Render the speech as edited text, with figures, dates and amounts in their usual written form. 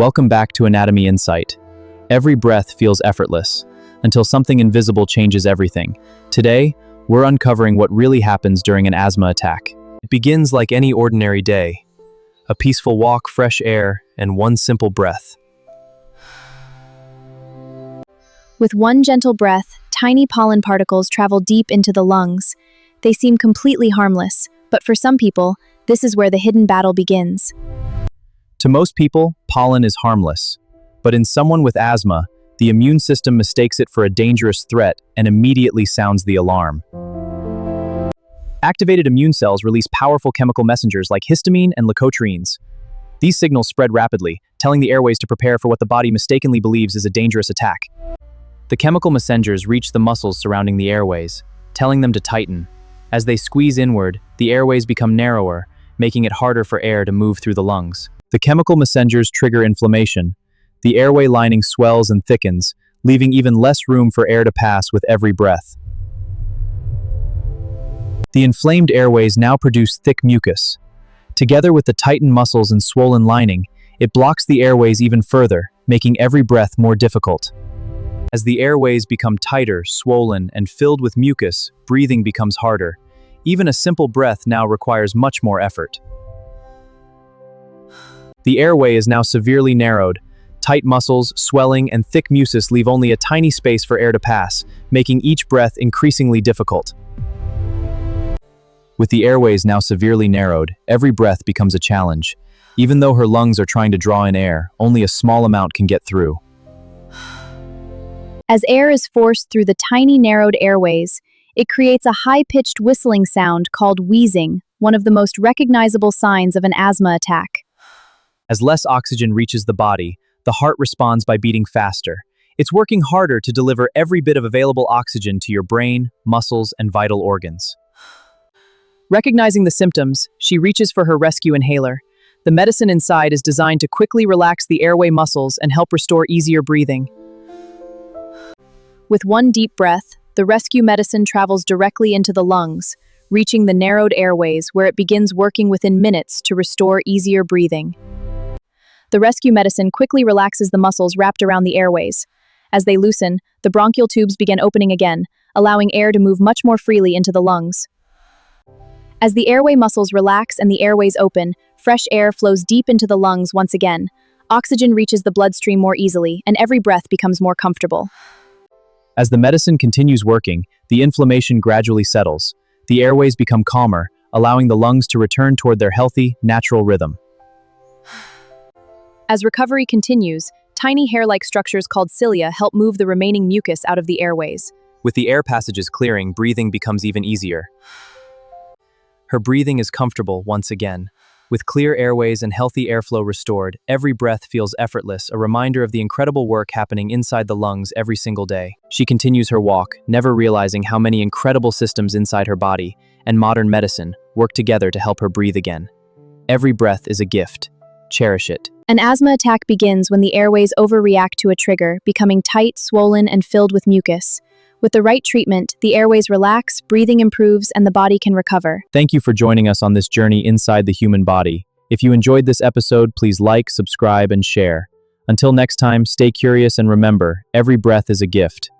Welcome back to Anatomy Insight. Every breath feels effortless, until something invisible changes everything. Today, we're uncovering what really happens during an asthma attack. It begins like any ordinary day. A peaceful walk, fresh air, and one simple breath. With one gentle breath, tiny pollen particles travel deep into the lungs. They seem completely harmless, but for some people, this is where the hidden battle begins. To most people, pollen is harmless. But in someone with asthma, the immune system mistakes it for a dangerous threat and immediately sounds the alarm. Activated immune cells release powerful chemical messengers like histamine and leukotrienes. These signals spread rapidly, telling the airways to prepare for what the body mistakenly believes is a dangerous attack. The chemical messengers reach the muscles surrounding the airways, telling them to tighten. As they squeeze inward, the airways become narrower, making it harder for air to move through the lungs. The chemical messengers trigger inflammation. The airway lining swells and thickens, leaving even less room for air to pass with every breath. The inflamed airways now produce thick mucus. Together with the tightened muscles and swollen lining, it blocks the airways even further, making every breath more difficult. As the airways become tighter, swollen, and filled with mucus, breathing becomes harder. Even a simple breath now requires much more effort. The airway is now severely narrowed. Tight muscles, swelling, and thick mucus leave only a tiny space for air to pass, making each breath increasingly difficult. With the airways now severely narrowed, every breath becomes a challenge. Even though her lungs are trying to draw in air, only a small amount can get through. As air is forced through the tiny narrowed airways, it creates a high-pitched whistling sound called wheezing, one of the most recognizable signs of an asthma attack. As less oxygen reaches the body, the heart responds by beating faster. It's working harder to deliver every bit of available oxygen to your brain, muscles, and vital organs. Recognizing the symptoms, she reaches for her rescue inhaler. The medicine inside is designed to quickly relax the airway muscles and help restore easier breathing. With one deep breath, the rescue medicine travels directly into the lungs, reaching the narrowed airways where it begins working within minutes to restore easier breathing. The rescue medicine quickly relaxes the muscles wrapped around the airways. As they loosen, the bronchial tubes begin opening again, allowing air to move much more freely into the lungs. As the airway muscles relax and the airways open, fresh air flows deep into the lungs once again. Oxygen reaches the bloodstream more easily, and every breath becomes more comfortable. As the medicine continues working, the inflammation gradually settles. The airways become calmer, allowing the lungs to return toward their healthy, natural rhythm. As recovery continues, tiny hair-like structures called cilia help move the remaining mucus out of the airways. With the air passages clearing, breathing becomes even easier. Her breathing is comfortable once again. With clear airways and healthy airflow restored, every breath feels effortless, a reminder of the incredible work happening inside the lungs every single day. She continues her walk, never realizing how many incredible systems inside her body and modern medicine work together to help her breathe again. Every breath is a gift. Cherish it. An asthma attack begins when the airways overreact to a trigger, becoming tight, swollen, and filled with mucus. With the right treatment, the airways relax, breathing improves, and the body can recover. Thank you for joining us on this journey inside the human body. If you enjoyed this episode, please like, subscribe, and share. Until next time, stay curious and remember, every breath is a gift.